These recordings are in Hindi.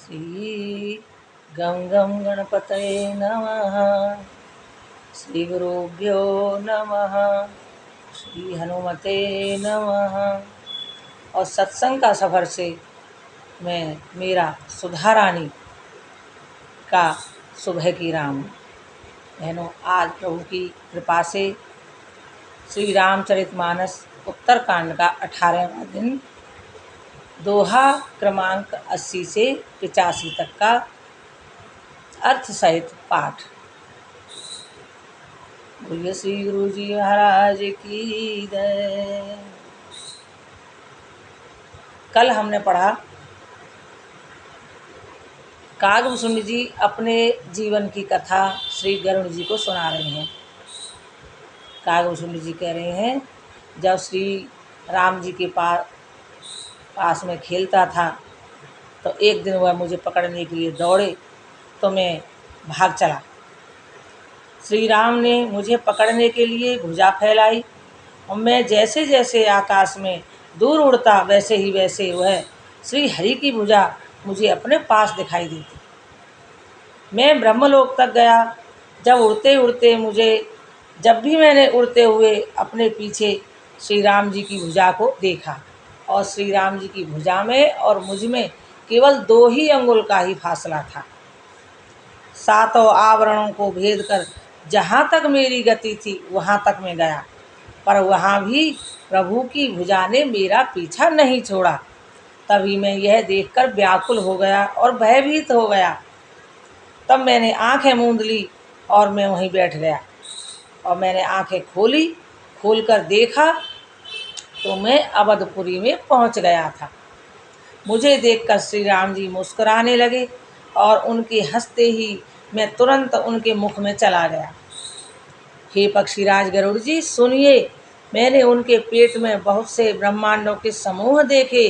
श्री गं गं गणपतये नमः। श्री गुरुभ्यो नमः। श्री हनुमते नमः। और सत्संग का सफ़र से मैं मेरा सुधा रानी का सुबह की राम बहनों, आज प्रभु की कृपा से श्री रामचरितमानस उत्तरकांड का 18वां दिन, दोहा क्रमांक 80 से 85 तक का अर्थ सहित पाठ। बोलिए श्री गुरु जी महाराज की जय। कल हमने पढ़ा कागभूषुंड जी अपने जीवन की कथा श्री गरुड़ जी को सुना रहे हैं। कागभूषुंड जी कह रहे हैं, जब श्री राम जी के पास में खेलता था तो एक दिन वह मुझे पकड़ने के लिए दौड़े तो मैं भाग चला। श्री राम ने मुझे पकड़ने के लिए भुजा फैलाई और मैं जैसे जैसे आकाश में दूर उड़ता वैसे ही वैसे वह श्री हरि की भुजा मुझे अपने पास दिखाई देती। मैं ब्रह्मलोक तक गया। जब भी मैंने उड़ते हुए अपने पीछे श्री राम जी की भुजा को देखा और श्री राम जी की भुजा में और मुझ में केवल 2 ही अंगुल का ही फासला था। 7 आवरणों को भेद कर जहाँ तक मेरी गति थी वहाँ तक मैं गया, पर वहाँ भी प्रभु की भुजा ने मेरा पीछा नहीं छोड़ा। तभी मैं यह देखकर व्याकुल हो गया और भयभीत हो गया। तब मैंने आंखें मूंद ली और मैं वहीं बैठ गया और मैंने आंखें खोलकर देखा तो मैं अवधपुरी में पहुंच गया था। मुझे देखकर श्री राम जी मुस्कुराने लगे और उनके हंसते ही मैं तुरंत उनके मुख में चला गया। हे पक्षीराज गरुड़ जी, सुनिए, मैंने उनके पेट में बहुत से ब्रह्मांडों के समूह देखे।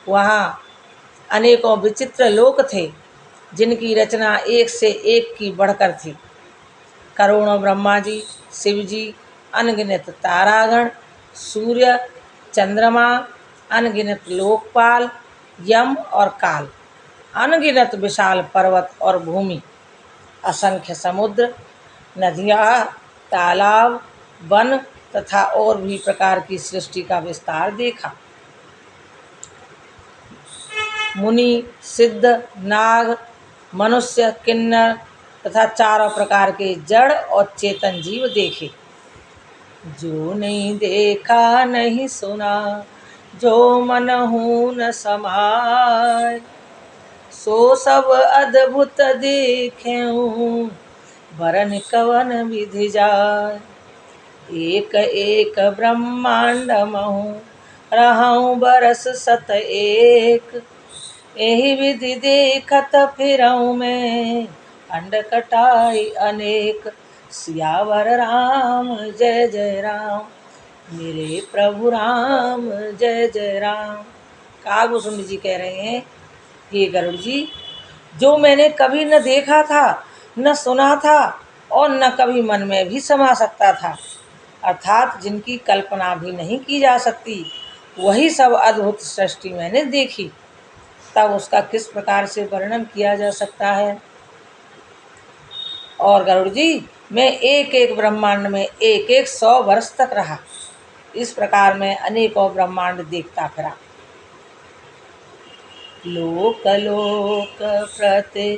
वहाँ अनेकों विचित्र लोक थे जिनकी रचना एक से एक की बढ़कर थी। करोड़ों ब्रह्मा जी, शिव जी, अनगिनत तारागण, सूर्य, चंद्रमा, अनगिनत लोकपाल, यम और काल, अनगिनत विशाल पर्वत और भूमि, असंख्य समुद्र, नदियाँ, तालाब, वन तथा और भी प्रकार की सृष्टि का विस्तार देखा। मुनि, सिद्ध, नाग, मनुष्य, किन्नर तथा 4 प्रकार के जड़ और चेतन जीव देखे। जो नहीं देखा नहीं सुना, जो मनहु न समाय, सो सब अद्भुत देखेऊं, वरन कवन विधि जाय। एक एक ब्रह्मांड महु रहूं बरस 101, एहि विधि देखत फिरऊं मैं, अंड कटाई अनेक। सियावर राम जय जय राम, मेरे प्रभु राम जय जय राम। कागभूषुंड जी कह रहे हैं, हे गरुड़ जी, जो मैंने कभी न देखा था, न सुना था और न कभी मन में भी समा सकता था, अर्थात जिनकी कल्पना भी नहीं की जा सकती, वही सब अद्भुत सृष्टि मैंने देखी। तब उसका किस प्रकार से वर्णन किया जा सकता है। और गरुड़ जी, मैं एक एक ब्रह्मांड में एक 100 वर्ष तक रहा। इस प्रकार मैं अनेकों ब्रह्मांड देखता फिरा। लोक लोक प्रति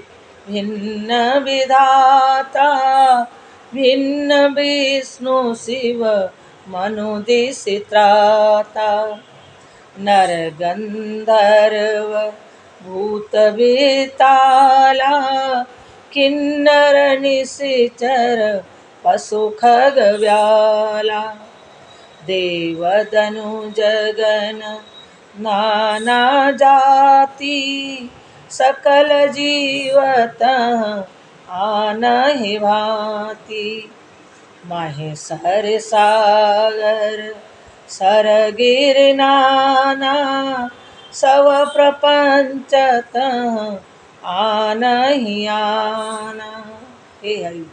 भिन्न विधाता, भिन्न विष्णु शिव मनु दिशि त्राता। नर गंधर्व भूत बेताला, किन्नर निशिचर पशु खग व्याला। देव दनु जगन नाना जाति, सकल जीवत आनहि भांति। महेश्वर सागर सरगिर नाना, सब प्रपंचत आनहि आना। हे हरि,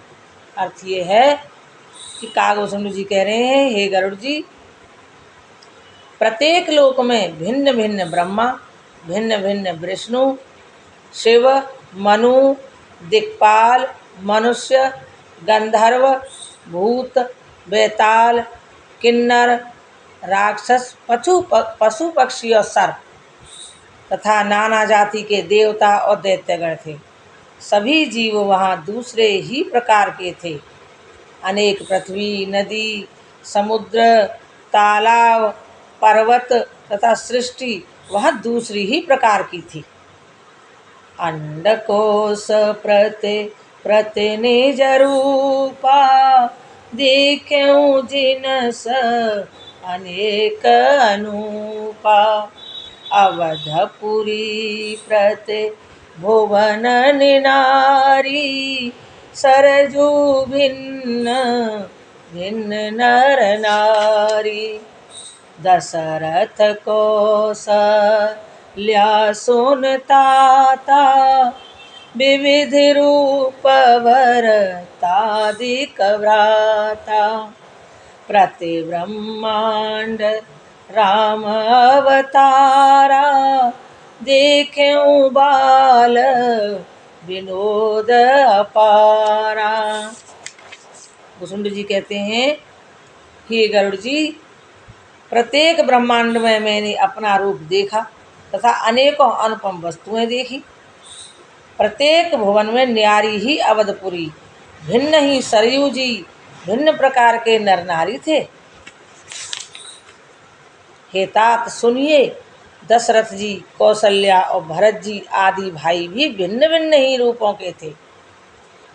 अर्थ ये है कि कागभूषुंड जी कह रहे हैं, हे गरुड़ जी, प्रत्येक लोक में भिन्न भिन्न ब्रह्मा, भिन्न भिन्न विष्णु, शिव, मनु, दिक्पाल, मनुष्य, गंधर्व, भूत, बेताल, किन्नर, राक्षस, पशु पक्षी और सर्प तथा नाना जाति के देवता और दैत्यगण थे। सभी जीव वहाँ दूसरे ही प्रकार के थे। अनेक पृथ्वी, नदी, समुद्र, तालाब, पर्वत तथा सृष्टि वह दूसरी ही प्रकार की थी। अंडकोश प्रति निज रूपा, देख्यऊ जिनस अनेक अनूपा। अवधपुरी प्रति भुवन निनारी, सरजू भिन्न भिन्न नर नारी। दशरथ कौसल्या सुनताता, विविध रूप भरतादिक भ्राता। प्रति ब्रह्मांड राम अवतारा, देखें बाल विनोद अपारा। भुसुंड जी कहते हैं, हे गरुड़ जी, प्रत्येक ब्रह्मांड में मैंने अपना रूप देखा तथा अनेकों अनुपम वस्तुएं देखी। प्रत्येक भुवन में न्यारी ही अवधपुरी, भिन्न ही सरयू जी, भिन्न प्रकार के नर नारी थे। हे तात सुनिए, दशरथ जी, कौशल्या और भरत जी आदि भाई भी भिन्न भिन्न ही रूपों के थे।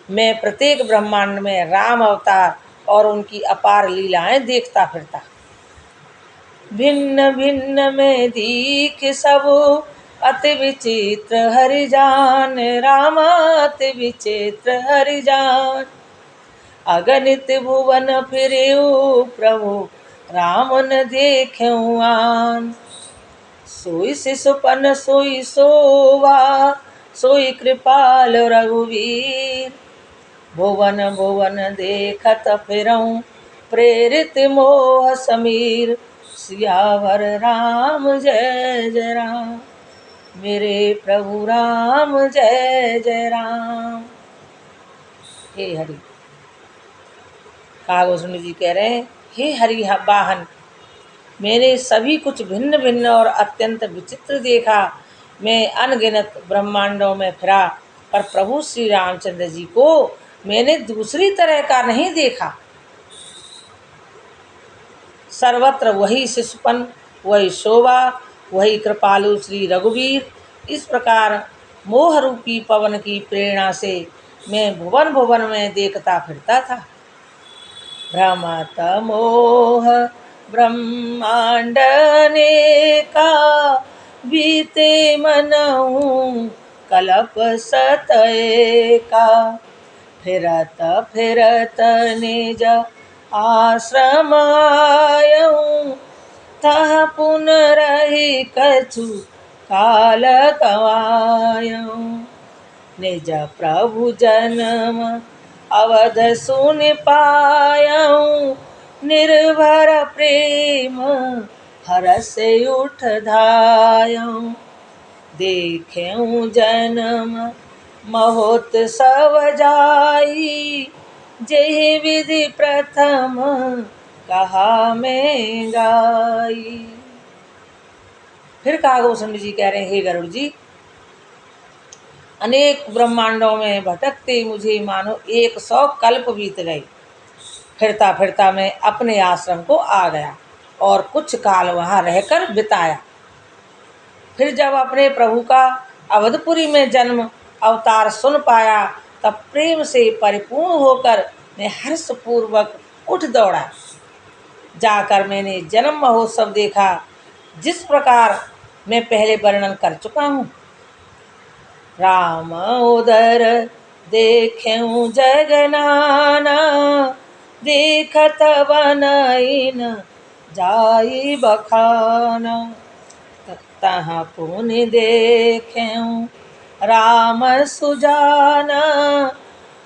मैं प्रत्येक ब्रह्मांड में राम अवतार और उनकी अपार लीलाएं देखता फिरता। भिन्न भिन्न में दीख सब अति विचित्र हरिजान, राम अति विचित्र हरिजान। अगणित भुवन फिरेऊ प्रभु, राम न देखेऊ आन। सोई शिशुपन सोई सोवा, सोई कृपाल रघुवीर। भुवन भुवन देखत फिरऊं, प्रेरित मोह समीर। सियावर राम जय जय राम, मेरे प्रभु राम जय जय राम। हे हरि। कागभूषण जी कह रहे हैं, हे हरि वाहन, मैंने सभी कुछ भिन्न भिन्न और अत्यंत विचित्र देखा। मैं अनगिनत ब्रह्मांडों में फिरा, पर प्रभु श्री रामचंद्र जी को मैंने दूसरी तरह का नहीं देखा। सर्वत्र वही शिशुपन, वही शोभा, वही कृपालु श्री रघुवीर। इस प्रकार मोह रूपी पवन की प्रेरणा से मैं भुवन भुवन में देखता फिरता था। भ्रमत मोह ब्रह्मांड अनेका, बीते मनऊ कल्प सत एका। फिरत फिरत निज आश्रम आयऊं, तह पुनरहि कछु काल गवायऊं। निज प्रभु जन्म अवध सुन पायऊं, निर्भर प्रेम हरष उठ धायऊं। देखेऊं जन्म महोत्सव जाई, जेहि विधि प्रथम कहा मैं गाई। फिर कागभूषण जी कह रहे हैं, हे गरुड़ जी, अनेक ब्रह्मांडों में भटकते मुझे मानो 100 कल्प बीत गए। फिरता फिरता मैं अपने आश्रम को आ गया और कुछ काल वहाँ रहकर बिताया। फिर जब अपने प्रभु का अवधपुरी में जन्म अवतार सुन पाया, तब प्रेम से परिपूर्ण होकर मैं हर्षपूर्वक उठ दौड़ा। जाकर मैंने जन्म महोत्सव देखा, जिस प्रकार मैं पहले वर्णन कर चुका हूँ। राम उदर देखेऊं जगनाना, देखत बनईन जाई बखाना। तहाँ पुनि देखेऊं राम सुजाना,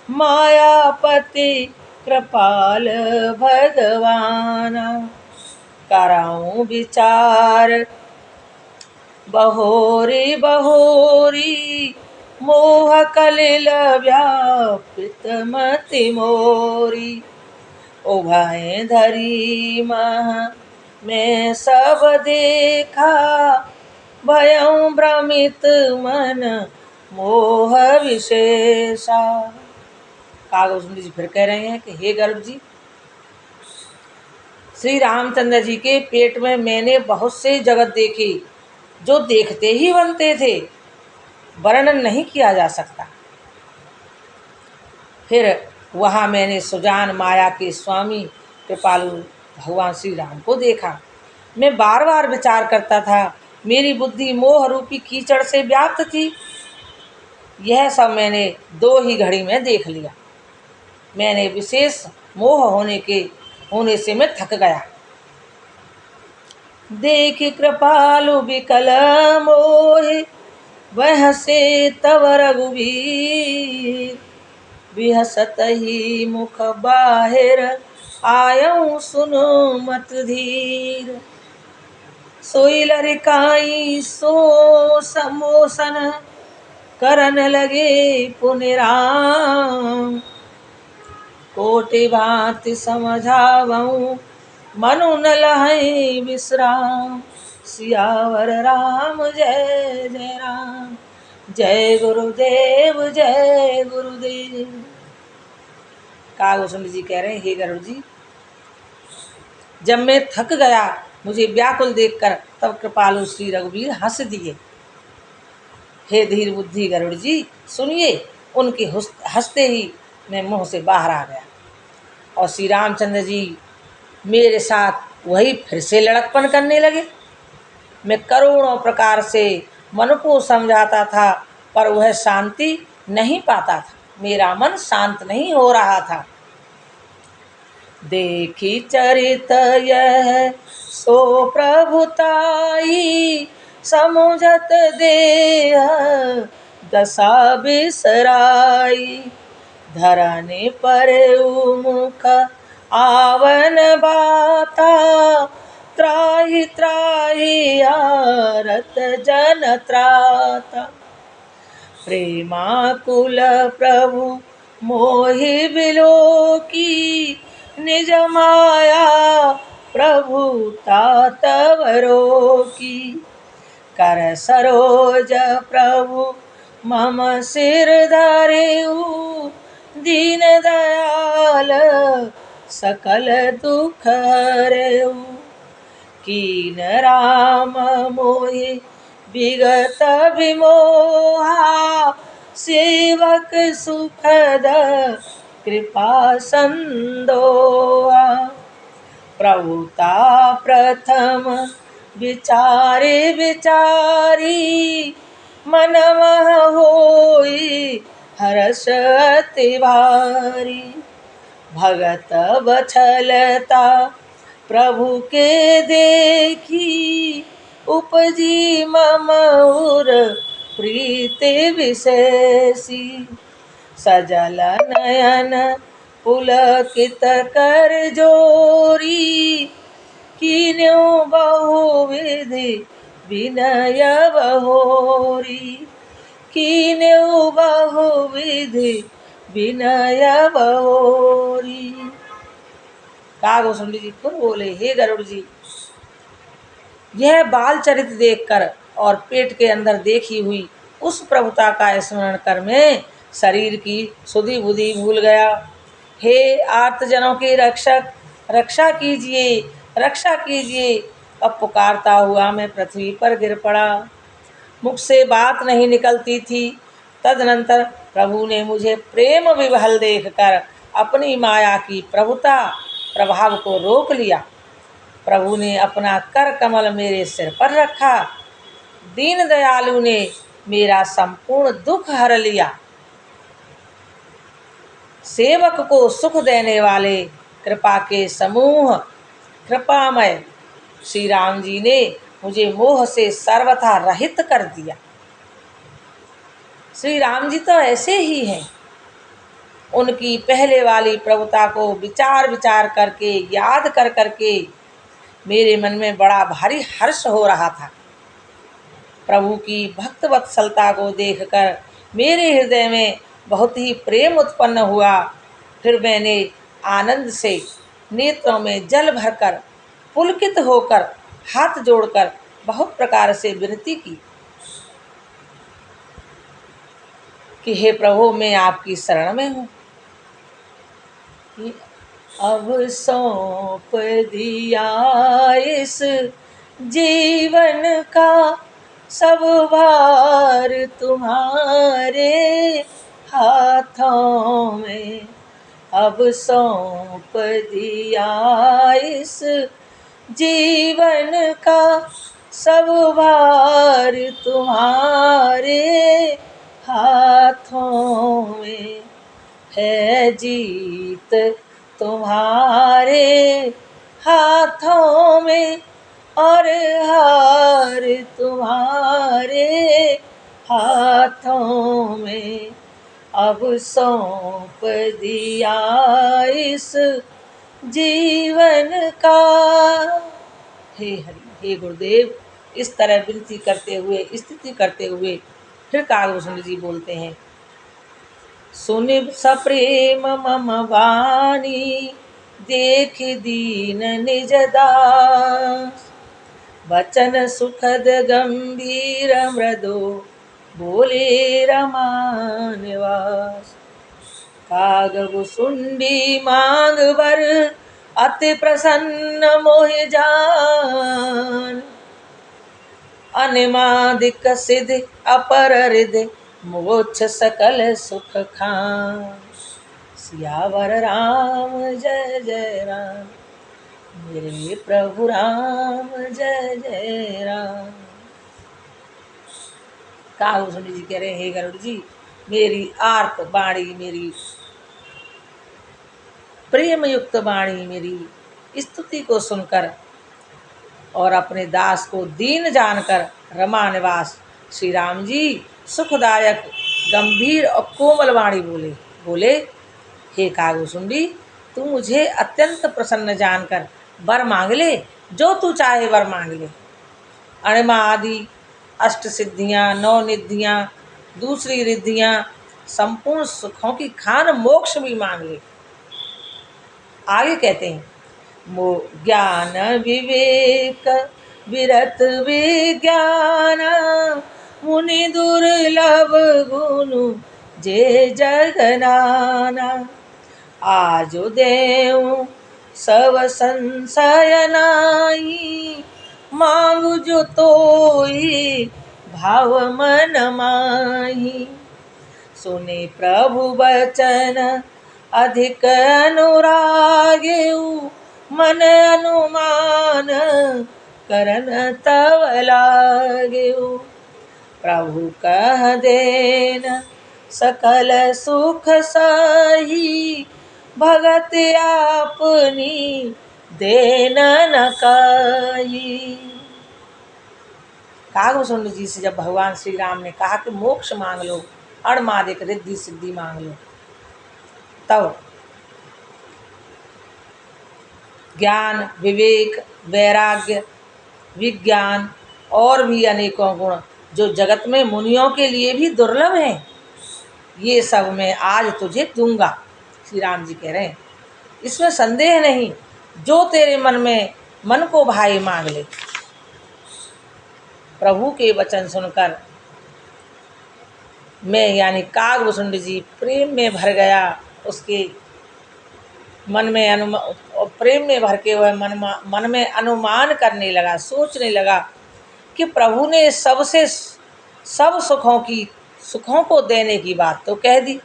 मायापति कृपाल भगवाना। कराऊं विचार बहोरी बहोरी, मोह कलिल व्यापित मति मोरी। उभय धरी मह मैं सब देखा, भयं भ्रमित मन मोह विशेषा। कागभूषण जी फिर कह रहे हैं कि हे गर्भ जी, श्री रामचंद्र जी के पेट में मैंने बहुत से जगत देखे, जो देखते ही बनते थे, वर्णन नहीं किया जा सकता। फिर वहाँ मैंने सुजान माया के स्वामी कृपालु भगवान श्री राम को देखा। मैं बार बार विचार करता था, मेरी बुद्धि मोह रूपी कीचड़ से व्याप्त थी। यह सब मैंने 2 ही घड़ी में देख लिया। मैंने विशेष मोह होने से मैं थक गया। देख कृपालु विकल मोहि, वह से तव रघुवीर। बिहसत ही मुख बाहिर, आयऊँ सुनु मत धीर। सोई लरिकाई सो समोसन, करन लगे पुनि राम। कोटि भांति समझावऊँ, मनु न लहै विश्राम। सियावर राम जय जय राम। जय गुरुदेव जय गुरुदेव। कागभूषण जी कह रहे हैं, हे गरुड़ जी, जब मैं थक गया, मुझे व्याकुल देखकर, तब कृपालु श्री रघुवीर हंस दिए। हे धीर बुद्धि गरुड़ जी, सुनिए। उनके हंसते ही मैं मुंह से बाहर आ गया और श्री रामचंद्र जी मेरे साथ वही फिर से लड़कपन करने लगे। मैं करोड़ों प्रकार से मन को समझाता था, पर वह शांति नहीं पाता था। मेरा मन शांत नहीं हो रहा था। देखी चरित यह सो प्रभुताई, समुझत देह दशा बिसराई। धरने पर मुख आवन बाता, त्राहि त्राहि आरत जन त्राता। प्रेमाकुल प्रभु मोहि बिलोकी, निज माया प्रभुता तव रोकी। कर सरोज प्रभु मम सिर धरेऊ, दीन दयाल सकल दुख हरेऊ। कीन राम मोहि विगत विमोहा, सेवक सुखद कृपा संदोहा। प्रभुता प्रथम विचारे विचारी, मन मह होई हर्ष अति भारी। भगत बछलता प्रभु के देखी, उपजी मम उर प्रीति विशेषी। सजल नयन पुलकित कर जोरी, कीन्हु बहुविधि विनय बहोरी। कीन्हु बहुविधि विनय बहोरी। कागभूषण जी फिर बोले, हे गरुड़ जी, यह बाल चरित्र देखकर और पेट के अंदर देखी हुई उस प्रभुता का स्मरण कर मैं शरीर की सुधि बुद्धि भूल गया। हे आर्तजनों के रक्षक, रक्षा कीजिए, रक्षा कीजिए। अब पुकारता हुआ मैं पृथ्वी पर गिर पड़ा। मुख से बात नहीं निकलती थी। तदनंतर प्रभु ने मुझे प्रेम विवहल देखकर अपनी माया की प्रभुता प्रभाव को रोक लिया। प्रभु ने अपना कर कमल मेरे सिर पर रखा। दीन दयालु ने मेरा संपूर्ण दुख हर लिया। सेवक को सुख देने वाले कृपा के समूह कृपामय श्री राम जी ने मुझे मोह से सर्वथा रहित कर दिया। श्री राम जी तो ऐसे ही हैं। उनकी पहले वाली प्रभुता को विचार विचार करके, याद कर करके मेरे मन में बड़ा भारी हर्ष हो रहा था। प्रभु की भक्त वत्सलता को देखकर मेरे हृदय में बहुत ही प्रेम उत्पन्न हुआ। फिर मैंने आनंद से नेत्रों में जल भरकर पुलकित होकर हाथ जोड़कर बहुत प्रकार से विनती की कि हे प्रभु, मैं आपकी शरण में हूँ। अब सौंप दिया इस जीवन का सब भार तुम्हारे हाथों में। अब सौंप दिया इस जीवन का सब भार तुम्हारे हाथों में। है जीत तुम्हारे हाथों में और हार तुम्हारे हाथों में। अब सौंप दिया इस जीवन का। हे हरि, हे गुरुदेव, इस तरह विनती करते हुए, स्तुति करते हुए फिर कागभूषण जी बोलते हैं, सुनि सप्रेम मम वाणी, देख दीन निज दास। वचन सुखद गंभीर मृदु, बोले रमानिवास। कागभूषुंडी मांग वर, अति प्रसन्न मोहि जान। अनिमादिक सिद्धि अपर रिधि, मोक्ष सकल सुख खान। सियावर राम जय जय राम, मेरे प्रभु राम जय जय राम। कागभूषण जी कह रहे हैं, हे गरुड़ जी, मेरी आर्त वाणी, मेरी प्रेम युक्त वाणी, मेरी स्तुति को सुनकर और अपने दास को दीन जानकर रमा निवास श्री राम जी सुखदायक गंभीर और कोमल वाणी बोले, हे कागभूषुंडी, तू मुझे अत्यंत प्रसन्न जानकर वर मांग ले, जो तू चाहे वर मांग ले। अणिमा आदि अष्ट सिद्धियाँ, नौ निधियाँ, दूसरी रिद्धियाँ, संपूर्ण सुखों की खान, मोक्ष भी मांग ले। आगे कहते हैं, मो ज्ञान विवेक विरत विज्ञान, मुनि दुर्लभ गुनु जे जगनाना। आजु देव सब संशय नाई, मांगु जो तोई भाव मन माही। सुने प्रभु वचन अधिक अनुरागेउ, मन अनुमान करन तव लागेउ। प्रभु कह देन सकल सुख सही, भगत आपनी देन न काई। कागभूषुंड जी से जब भगवान श्री राम ने कहा कि मोक्ष मांग लो, अणमादिक रिद्धि सिद्धि मांग लो, तब ज्ञान विवेक वैराग्य विज्ञान और भी अनेकों गुण जो जगत में मुनियों के लिए भी दुर्लभ हैं, ये सब मैं आज तुझे दूंगा। श्री राम जी कह रहे हैं, इसमें संदेह नहीं, जो तेरे मन को भाई मांग ले। प्रभु के वचन सुनकर मैं यानी कागभूषुंड जी प्रेम में भर गया। उसके मन में प्रेम में भर के वह मन में अनुमान करने लगा, सोचने लगा कि प्रभु ने सबसे सब सुखों को देने की बात तो कह दी।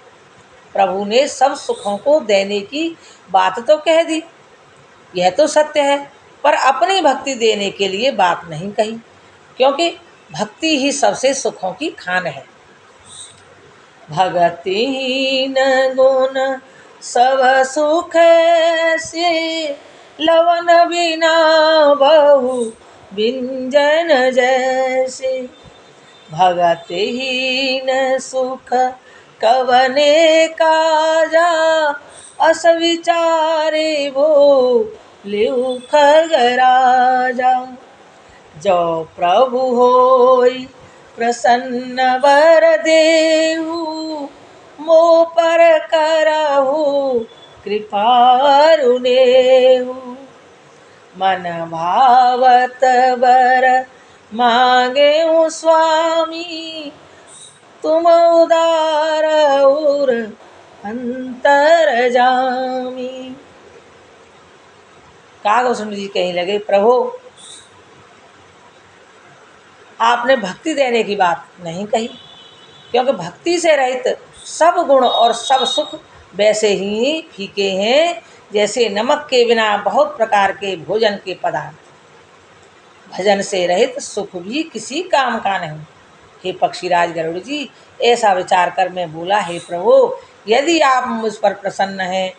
प्रभु ने सब सुखों को देने की बात तो कह दी, यह तो सत्य है, पर अपनी भक्ति देने के लिए बात नहीं कही, क्योंकि भक्ति ही सबसे सुखों की खान है। भगतिहीन गुण सब सुख से, लवन बिना बहु व्यंजन जैसे। भगतिहीन सुख कवने काजा, अस विचारे वो लिउ खगराजा। जो प्रभु होई प्रसन्न वर देहु मो पर करहु कृपारु नेहु। मन भावत वर मांगे स्वामी तुम उदार और अंतरजामी। कागभूषण जी कहने लगे, प्रभु आपने भक्ति देने की बात नहीं कही, क्योंकि भक्ति से रहित सब गुण और सब सुख वैसे ही फीके हैं जैसे नमक के बिना बहुत प्रकार के भोजन के पदार्थ। भजन से रहित सुख भी किसी काम का नहीं। हे पक्षीराज गरुड़ जी, ऐसा विचार कर मैं बोला, हे प्रभु यदि आप मुझ पर प्रसन्न हैं,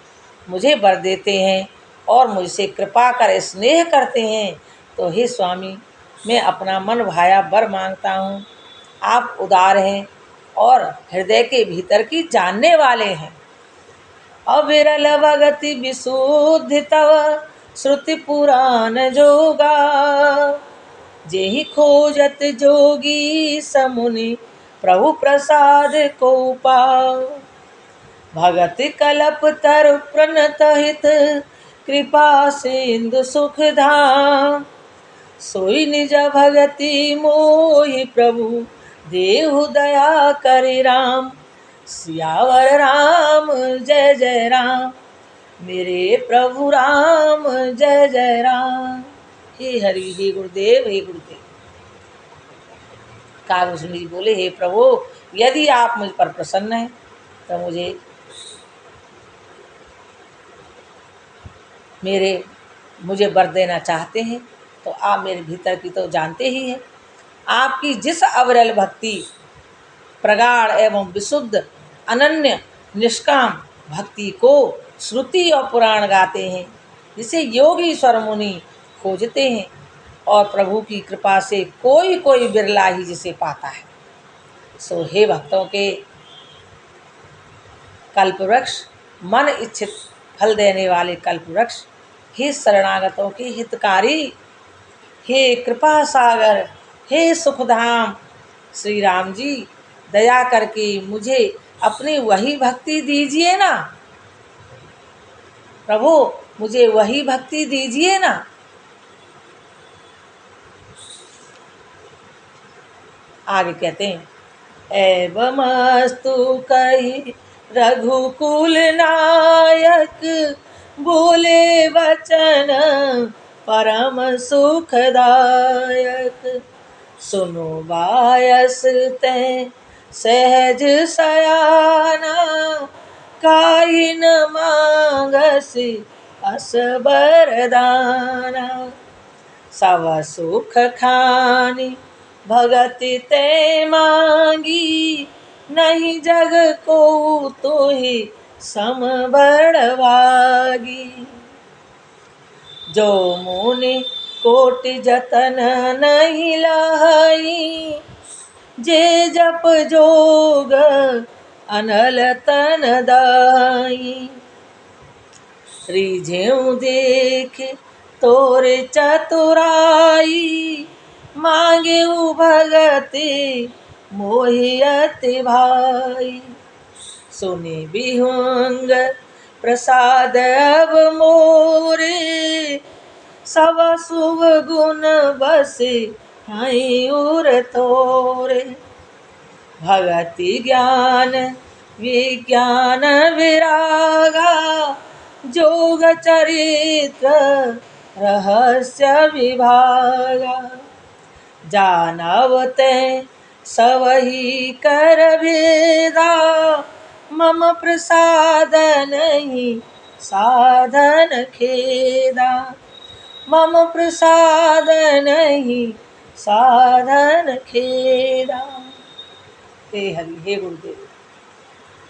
मुझे वर देते हैं और मुझसे कृपा कर स्नेह करते हैं, तो हे स्वामी मैं अपना मन भाया वर मांगता हूँ। आप उदार हैं और हृदय के भीतर की जानने वाले हैं। अविरल भगति विशुद्धि तव श्रुति पुराण जोगा, जेहि खोजत जोगी समुनि प्रभु प्रसाद को पाओ। भगत कल्प तरु प्रणत हित कृपा सिंधु सुख धाम, सोई निज भगति मोहि प्रभु देहु दया करि राम। सियावर राम जय जय राम, मेरे प्रभु राम जय जय राम। हे हरि, हे गुरुदेव, हे गुरुदेव। कागभूषण जी बोले, हे प्रभु यदि आप मुझ पर प्रसन्न हैं तो मुझे वर देना चाहते हैं, तो आप मेरे भीतर की तो जानते ही हैं। आपकी जिस अविरल भक्ति प्रगाढ़ एवं विशुद्ध अनन्य निष्काम भक्ति को श्रुति और पुराण गाते हैं, जिसे योगी स्वर मुनि खोजते हैं, और प्रभु की कृपा से कोई कोई बिरला ही जिसे पाता है। सो हे भक्तों के कल्पवृक्ष, मन इच्छित फल देने वाले कल्पवृक्ष, हे शरणागतों के हितकारी, हे कृपा सागर, हे सुखधाम श्री राम जी, दया करके मुझे अपनी वही भक्ति दीजिए ना प्रभु, मुझे वही भक्ति दीजिए ना। आगे कहते हैं, एवमस्तु कही रघुकुल नायक, बोले वचन परम सुखदायक। सुनो बायस ते सहज सयाना, काई न मांगसि अस बरदाना। सब सुख खानी भगति ते मांगी, नहीं जग को तो ही सम बड़वागी। जो मुनि कोटि जतन नहीं लाई, जे जप जोग अनल तन दाई। रिझेऊ देख तोरे चतुराई, मांगे भगति मोहि अति भाई। सुने बिहुंग प्रसाद अब मोरे, सब शुभ गुण बसे हई उर तोरे। भगति ज्ञान विज्ञान विरागा, जोग चरित्र रहस्य विभागा। जानवते सबही कर भेदा, मम प्रसाद नहीं साधन खेदा। मम प्रसाद नहीं साधन खेदा। हे हरि, हे गुरुदेव।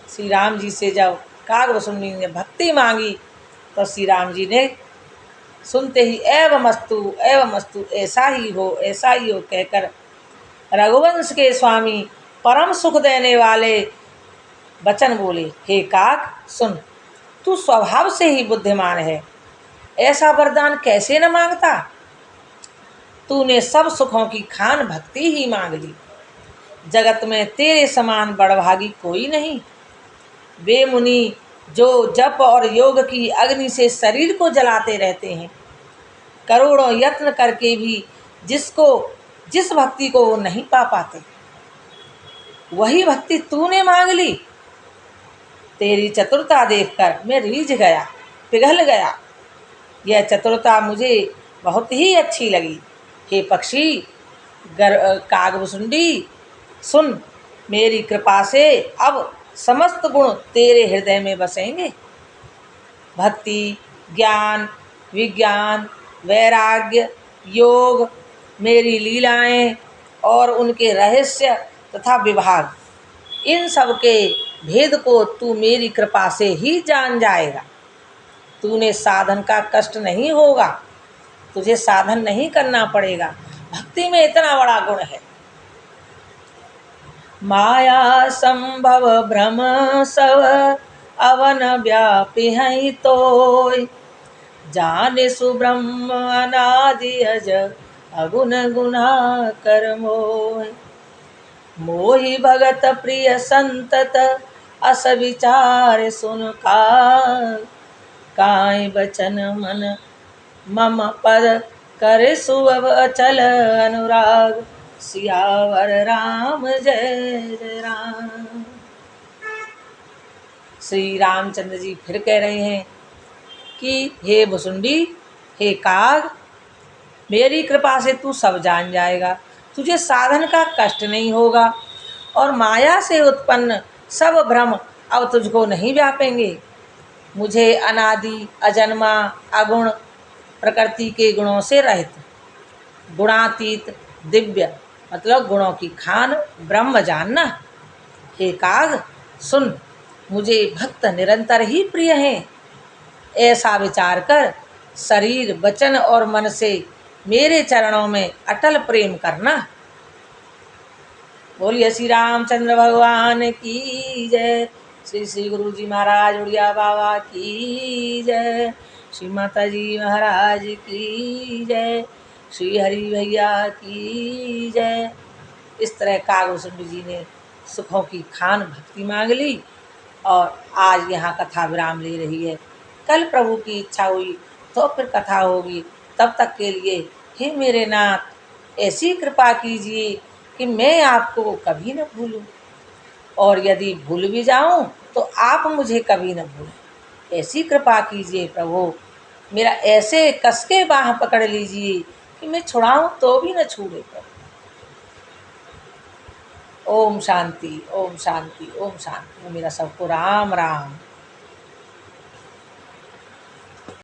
श्री राम जी से जब कागभूषण जी ने भक्ति मांगी तो श्री राम जी ने सुनते ही एवमस्तु एवमस्तु, ऐसा ही हो कहकर रघुवंश के स्वामी परम सुख देने वाले वचन बोले। हे काक सुन, तू स्वभाव से ही बुद्धिमान है, ऐसा वरदान कैसे न मांगता। तूने सब सुखों की खान भक्ति ही मांग ली। जगत में तेरे समान बड़भागी कोई नहीं। वे मुनि जो जप और योग की अग्नि से शरीर को जलाते रहते हैं, करोड़ों यत्न करके भी जिस भक्ति को वो नहीं पा पाते, वही भक्ति तूने मांग ली। तेरी चतुरता देखकर मैं रीझ गया, पिघल गया। यह चतुरता मुझे बहुत ही अच्छी लगी। हे पक्षी कागभुसुंडी, सुन, मेरी कृपा से अब समस्त गुण तेरे हृदय में बसेंगे। भक्ति, ज्ञान, विज्ञान, वैराग्य, योग, मेरी लीलाएं और उनके रहस्य तथा विभाग, इन सब के भेद को तू मेरी कृपा से ही जान जाएगा। तूने साधन का कष्ट नहीं होगा, तुझे साधन नहीं करना पड़ेगा। भक्ति में इतना बड़ा गुण है। माया संभव भ्रम सब अवन व्यापी हैं तोय, जाने सुब्रह्म अनादि अज अगुण गुना कर मोय। मोहि भगत प्रिय संतत अस विचार सुन काई बचन मन मम पद करे सुअब अचल अनुराग। सियावर राम जय जय राम। श्री रामचंद्र जी फिर कह रहे हैं कि हे भुसुंडी, हे काग, मेरी कृपा से तू सब जान जाएगा, तुझे साधन का कष्ट नहीं होगा और माया से उत्पन्न सब भ्रम अब तुझको नहीं व्यापेंगे। मुझे अनादि अजन्मा अगुण प्रकृति के गुणों से रहित, गुणातीत, दिव्य मतलब गुणों की खान ब्रह्म जानना। हे काग सुन, मुझे भक्त निरंतर ही प्रिय हैं। ऐसा विचार कर शरीर, वचन और मन से मेरे चरणों में अटल प्रेम करना। बोलिए श्री रामचंद्र भगवान की जय। श्री श्री गुरु जी महाराज उड़िया बाबा की जय। श्री माता जी महाराज की जय। श्री हरि भैया की जय। इस तरह कागभुसुंडी जी ने सुखों की खान भक्ति मांग ली और आज यहाँ कथा विराम ले रही है। कल प्रभु की इच्छा हुई तो फिर कथा होगी। तब तक के लिए हे मेरे नाथ, ऐसी कृपा कीजिए कि मैं आपको कभी न भूलूं, और यदि भूल भी जाऊं तो आप मुझे कभी न भूलें। ऐसी कृपा कीजिए प्रभु, मेरा ऐसे कस के बाह पकड़ लीजिए कि मैं छुड़ाऊं तो भी न छूटे प्रभु। ओम शांति, ओम शांति, ओम शांति। मेरा सबको राम राम।